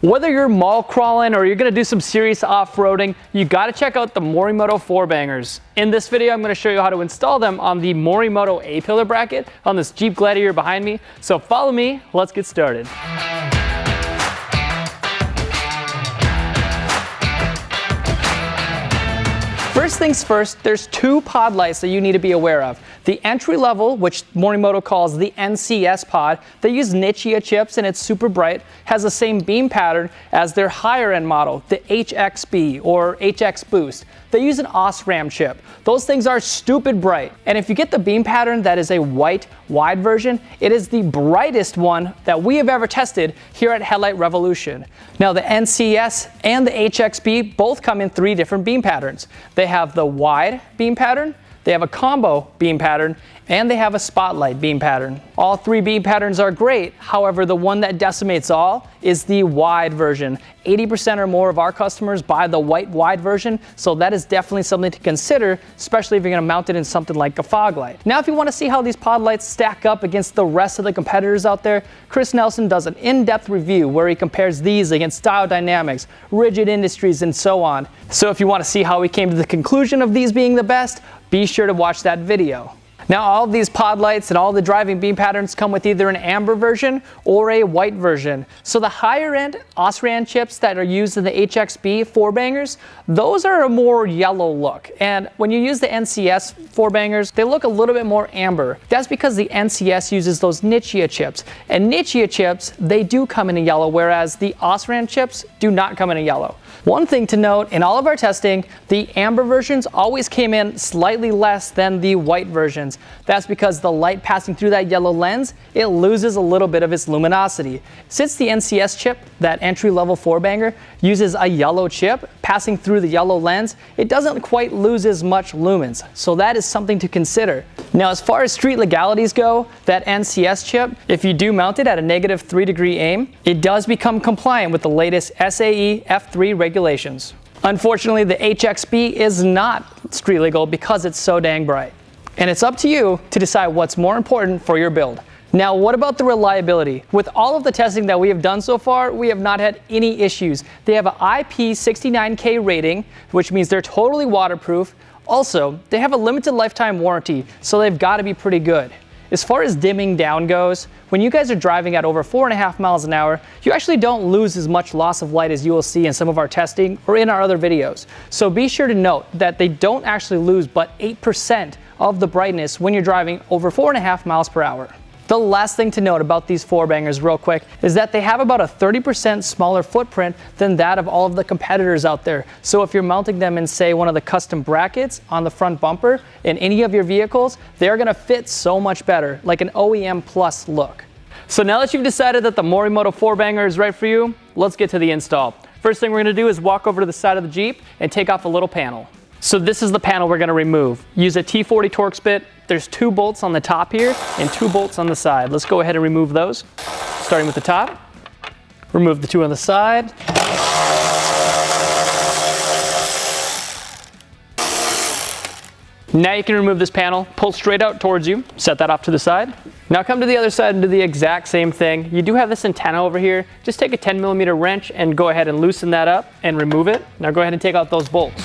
Whether you're mall crawling or you're gonna do some serious off-roading, you gotta check out the Morimoto 4Bangers. In this video, I'm gonna show you how to install them on the Morimoto A-pillar bracket on this Jeep Gladiator behind me. So follow me, let's get started. First things first, there's two pod lights that you need to be aware of. The entry level, which Morimoto calls the NCS pod, they use Nichia chips and it's super bright, has the same beam pattern as their higher end model, the HXB or HX Boost. They use an OSRAM chip. Those things are stupid bright. And if you get the beam pattern that is a white wide version, it is the brightest one that we have ever tested here at Headlight Revolution. Now the NCS and the HXB both come in three different beam patterns. They have the wide beam pattern, they have a combo beam pattern, and they have a spotlight beam pattern. All three beam patterns are great, however the one that decimates all is the wide version. 80% or more of our customers buy the white wide version, so that is definitely something to consider, especially if you're gonna mount it in something like a fog light. Now if you wanna see how these pod lights stack up against the rest of the competitors out there, Chris Nelson does an in-depth review where he compares these against Style Dynamics, Rigid Industries, and so on. So if you wanna see how we came to the conclusion of these being the best, be sure to watch that video. Now all of these pod lights and all the driving beam patterns come with either an amber version or a white version. So the higher end OSRAM chips that are used in the HXB 4Bangers, those are a more yellow look. And when you use the NCS 4Bangers, they look a little bit more amber. That's because the NCS uses those Nichia chips. And Nichia chips, they do come in a yellow, whereas the OSRAM chips do not come in a yellow. One thing to note, in all of our testing, the amber versions always came in slightly less than the white versions. That's because the light passing through that yellow lens, it loses a little bit of its luminosity. Since the NCS chip, that entry-level 4Banger, uses a yellow chip passing through the yellow lens, it doesn't quite lose as much lumens. So that is something to consider. Now as far as street legalities go, that NCS chip, if you do mount it at a -3° aim, it does become compliant with the latest SAE F3 regulations. Unfortunately, the HXB is not street legal because it's so dang bright. And it's up to you to decide what's more important for your build. Now, what about the reliability? With all of the testing that we have done so far, we have not had any issues. They have an IP69K rating, which means they're totally waterproof. Also, they have a limited lifetime warranty, so they've got to be pretty good. As far as dimming down goes, when you guys are driving at over 4.5 miles an hour, you actually don't lose as much loss of light as you will see in some of our testing or in our other videos. So be sure to note that they don't actually lose but 8% of the brightness when you're driving over 4.5 miles per hour. The last thing to note about these 4Bangers real quick is that they have about a 30% smaller footprint than that of all of the competitors out there. So if you're mounting them in, say, one of the custom brackets on the front bumper in any of your vehicles, they're gonna fit so much better, like an OEM Plus look. So now that you've decided that the Morimoto 4Banger is right for you, let's get to the install. First thing we're gonna do is walk over to the side of the Jeep and take off a little panel. So this is the panel we're gonna remove. Use a T40 Torx bit. There's 2 bolts on the top here and 2 bolts on the side. Let's go ahead and remove those. Starting with the top. Remove the 2 on the side. Now you can remove this panel, pull straight out towards you, set that off to the side. Now come to the other side and do the exact same thing. You do have this antenna over here. Just take a 10mm wrench and go ahead and loosen that up and remove it. Now go ahead and take out those bolts.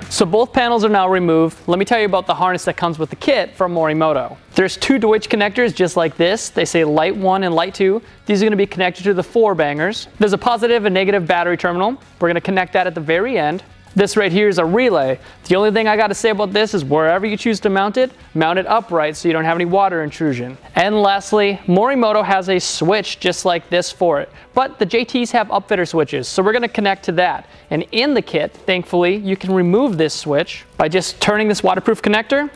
So both panels are now removed. Let me tell you about the harness that comes with the kit from Morimoto. There's 2 Deutsch connectors just like this. They say light 1 and light 2. These are gonna be connected to the 4Bangers. There's a positive and negative battery terminal. We're gonna connect that at the very end. This right here is a relay. The only thing I gotta say about this is wherever you choose to mount it upright so you don't have any water intrusion. And lastly, Morimoto has a switch just like this for it, but the JTs have upfitter switches, so we're gonna connect to that. And in the kit, thankfully, you can remove this switch by just turning this waterproof connector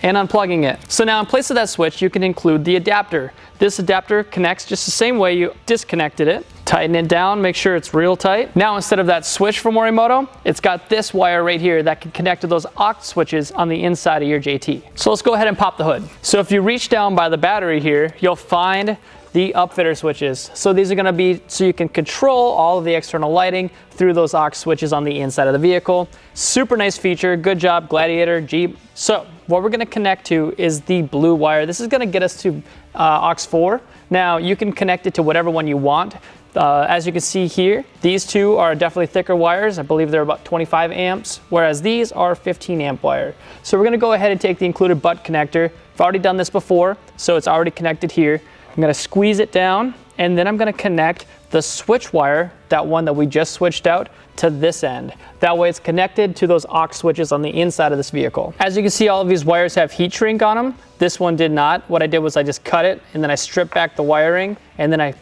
and unplugging it. So now in place of that switch, you can include the adapter. This adapter connects just the same way you disconnected it. Tighten it down, make sure it's real tight. Now instead of that switch from Morimoto, it's got this wire right here that can connect to those aux switches on the inside of your JT. So let's go ahead and pop the hood. So if you reach down by the battery here, you'll find the upfitter switches. So these are gonna be so you can control all of the external lighting through those aux switches on the inside of the vehicle. Super nice feature, good job Gladiator, Jeep. So what we're gonna connect to is the blue wire. This is gonna get us to aux 4. Now, you can connect it to whatever one you want. As you can see here, these two are definitely thicker wires. I believe they're about 25 amps, whereas these are 15 amp wire. So we're gonna go ahead and take the included butt connector. I've already done this before, so it's already connected here. I'm gonna squeeze it down, and then I'm gonna connect the switch wire, that one that we just switched out, to this end. That way it's connected to those aux switches on the inside of this vehicle. As you can see, all of these wires have heat shrink on them. This one did not. What I did was I just cut it, and then I stripped back the wiring, and then I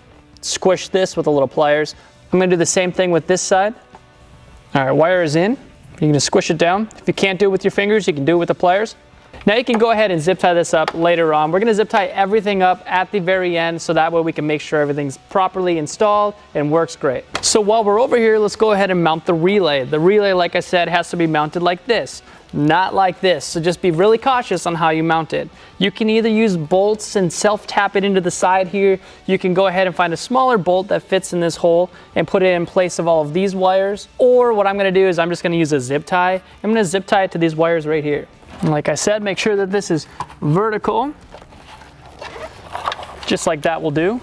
squish this with a little pliers. I'm gonna do the same thing with this side. All right, wire is in. You're gonna squish it down. If you can't do it with your fingers, you can do it with the pliers. Now you can go ahead and zip tie this up later on. We're gonna zip tie everything up at the very end, so that way we can make sure everything's properly installed and works great. So while we're over here, let's go ahead and mount the relay. The relay, like I said, has to be mounted like this, not like this. So just be really cautious on how you mount it. You can either use bolts and self-tap it into the side here. You can go ahead and find a smaller bolt that fits in this hole and put it in place of all of these wires. Or what I'm gonna do is I'm just gonna use a zip tie. I'm gonna zip tie it to these wires right here. And like I said, make sure that this is vertical. Just like that will do.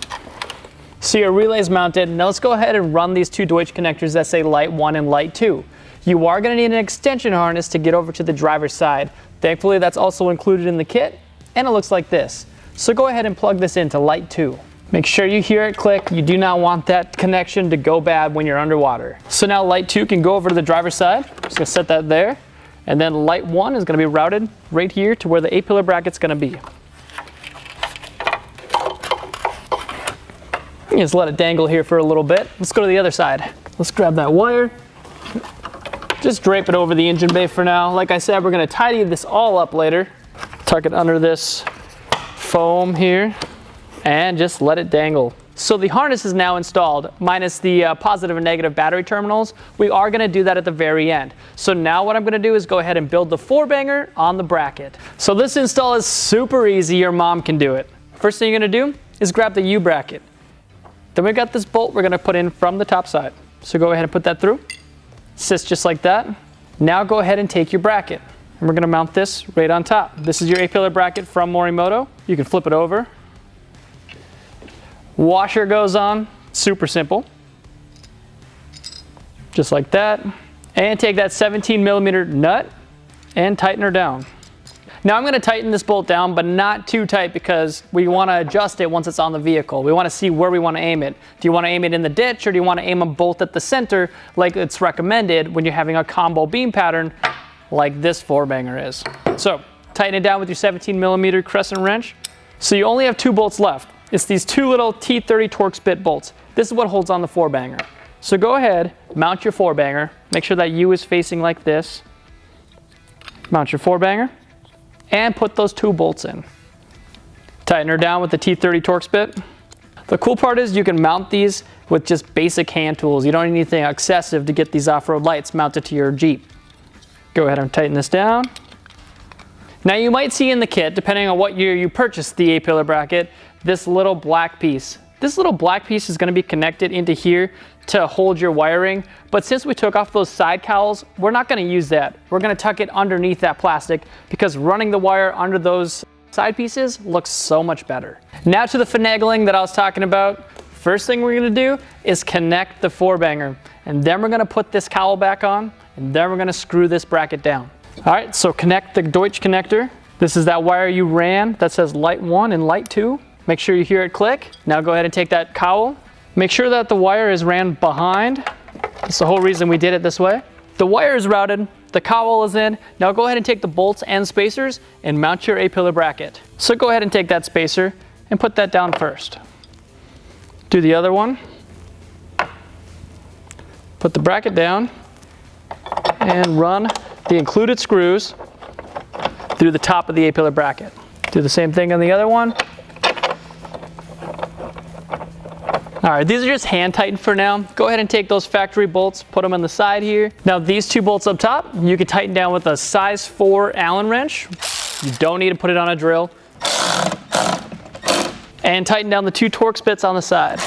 So your relay is mounted. Now let's go ahead and run these two Deutsch connectors that say light 1 and light 2. You are going to need an extension harness to get over to the driver's side. Thankfully, that's also included in the kit, and it looks like this. So go ahead and plug this into light 2. Make sure you hear it click. You do not want that connection to go bad when you're underwater. So now light 2 can go over to the driver's side. Just gonna set that there. And then light 1 is gonna be routed right here to where the A-pillar bracket's gonna be. Just let it dangle here for a little bit. Let's go to the other side. Let's grab that wire. Just drape it over the engine bay for now. Like I said, we're gonna tidy this all up later. Tuck it under this foam here and just let it dangle. So the harness is now installed, minus the positive and negative battery terminals. We are gonna do that at the very end. So now what I'm gonna do is go ahead and build the 4Banger on the bracket. So this install is super easy, your mom can do it. First thing you're gonna do is grab the U bracket. Then we got this bolt we're gonna put in from the top side. So go ahead and put that through. Sits just like that. Now go ahead and take your bracket. And we're gonna mount this right on top. This is your A-pillar bracket from Morimoto. You can flip it over. Washer goes on, super simple. Just like that. And take that 17mm nut and tighten her down. Now I'm gonna tighten this bolt down, but not too tight because we wanna adjust it once it's on the vehicle. We wanna see where we wanna aim it. Do you wanna aim it in the ditch, or do you wanna aim a bolt at the center like it's recommended when you're having a combo beam pattern like this 4Banger is? So tighten it down with your 17mm crescent wrench. So you only have 2 bolts left. It's these 2 little T30 Torx bit bolts. This is what holds on the 4Banger. So go ahead, mount your 4Banger. Make sure that U is facing like this. Mount your 4Banger and put those 2 bolts in. Tighten her down with the T30 Torx bit. The cool part is you can mount these with just basic hand tools. You don't need anything excessive to get these off-road lights mounted to your Jeep. Go ahead and tighten this down. Now you might see in the kit, depending on what year you purchased the A-pillar bracket, this little black piece. This little black piece is gonna be connected into here to hold your wiring, but since we took off those side cowls, we're not gonna use that. We're gonna tuck it underneath that plastic because running the wire under those side pieces looks so much better. Now to the finagling that I was talking about. First thing we're gonna do is connect the 4Banger, and then we're gonna put this cowl back on, and then we're gonna screw this bracket down. All right, so connect the Deutsch connector. This is that wire you ran that says light 1 and light 2. Make sure you hear it click. Now go ahead and take that cowl. Make sure that the wire is ran behind. That's the whole reason we did it this way. The wire is routed, the cowl is in. Now go ahead and take the bolts and spacers and mount your A-pillar bracket. So go ahead and take that spacer and put that down first. Do the other one. Put the bracket down and run the included screws through the top of the A-pillar bracket. Do the same thing on the other one. All right, these are just hand tightened for now. Go ahead and take those factory bolts, put them on the side here. Now these 2 bolts up top, you can tighten down with a size 4 Allen wrench. You don't need to put it on a drill. And tighten down the 2 Torx bits on the side.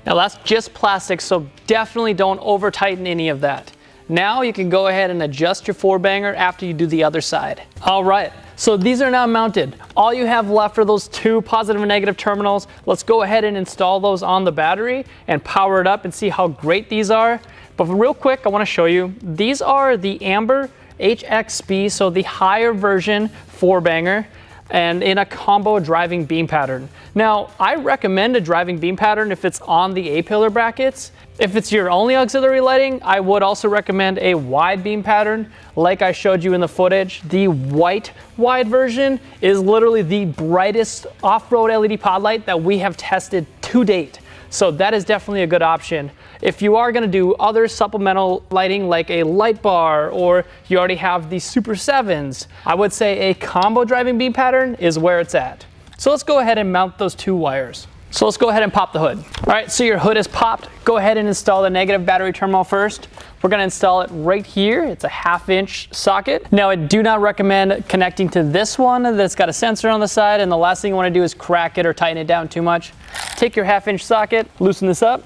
Now that's just plastic, so definitely don't over tighten any of that. Now you can go ahead and adjust your 4-banger after you do the other side. All right, so these are now mounted. All you have left are those 2 positive and negative terminals. Let's go ahead and install those on the battery and power it up and see how great these are. But real quick, I want to show you. These are the Amber HXB, so the higher version 4-banger, and in a combo driving beam pattern. Now, I recommend a driving beam pattern if it's on the A-pillar brackets. If it's your only auxiliary lighting, I would also recommend a wide beam pattern like I showed you in the footage. The white wide version is literally the brightest off-road LED pod light that we have tested to date. So that is definitely a good option. If you are gonna do other supplemental lighting like a light bar, or you already have the Super 7s, I would say a combo driving beam pattern is where it's at. So let's go ahead and mount those 2 wires. So let's go ahead and pop the hood. All right, so your hood is popped. Go ahead and install the negative battery terminal first. We're gonna install it right here. It's a 1/2-inch socket. Now, I do not recommend connecting to this one that's got a sensor on the side, and the last thing you wanna do is crack it or tighten it down too much. Take your 1/2-inch socket, loosen this up.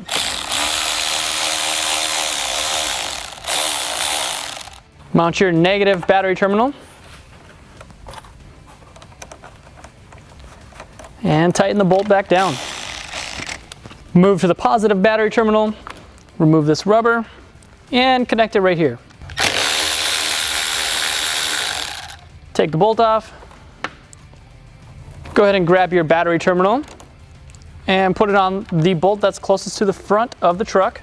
Mount your negative battery terminal. And tighten the bolt back down. Move to the positive battery terminal, remove this rubber, and connect it right here. Take the bolt off. Go ahead and grab your battery terminal and put it on the bolt that's closest to the front of the truck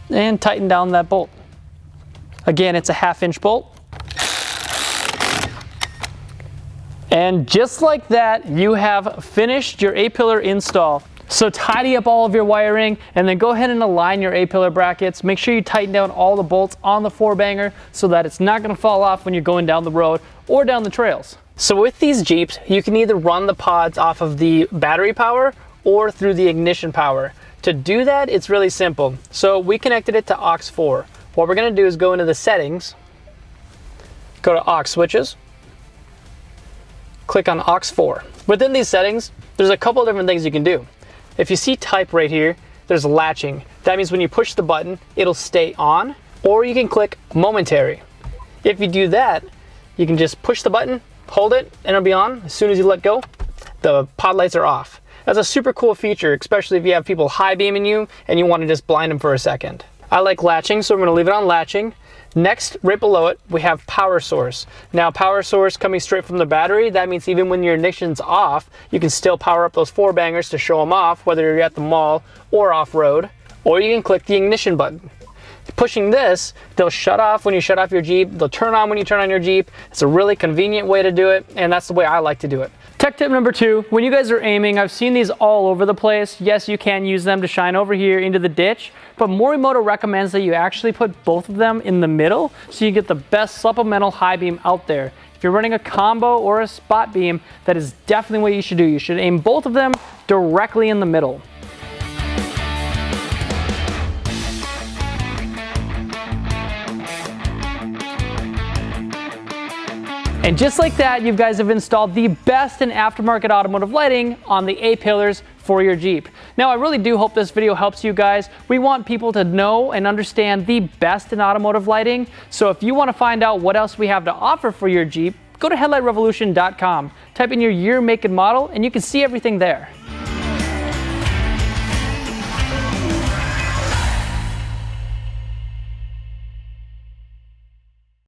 and tighten down that bolt. Again, it's a 1/2-inch bolt. And just like that, you have finished your A-pillar install. So tidy up all of your wiring and then go ahead and align your A-pillar brackets. Make sure you tighten down all the bolts on the 4-banger so that it's not gonna fall off when you're going down the road or down the trails. So with these Jeeps, you can either run the pods off of the battery power or through the ignition power. To do that, it's really simple. So we connected it to aux 4. What we're gonna do is go into the settings, go to aux switches, click on aux 4. Within these settings, there's a couple of different things you can do. If you see type right here, there's latching. That means when you push the button, it'll stay on, or you can click momentary. If you do that, you can just push the button, hold it, and it'll be on. As soon as you let go, the pod lights are off. That's a super cool feature, especially if you have people high beaming you and you want to just blind them for a second. I like latching, so I'm gonna leave it on latching. Next, right below it, we have power source. Now, power source coming straight from the battery, that means even when your ignition's off, you can still power up those 4-bangers to show them off, whether you're at the mall or off-road, or you can click the ignition button. Pushing this, they'll shut off when you shut off your Jeep, they'll turn on when you turn on your Jeep. It's a really convenient way to do it, and that's the way I like to do it. Tech tip number 2, when you guys are aiming, I've seen these all over the place. Yes, you can use them to shine over here into the ditch, but Morimoto recommends that you actually put both of them in the middle so you get the best supplemental high beam out there. If you're running a combo or a spot beam, that is definitely what you should do. You should aim both of them directly in the middle. And just like that, you guys have installed the best in aftermarket automotive lighting on the A-pillars for your Jeep. Now, I really do hope this video helps you guys. We want people to know and understand the best in automotive lighting. So if you want to find out what else we have to offer for your Jeep, go to headlightrevolution.com. Type in your year, make, and model, and you can see everything there.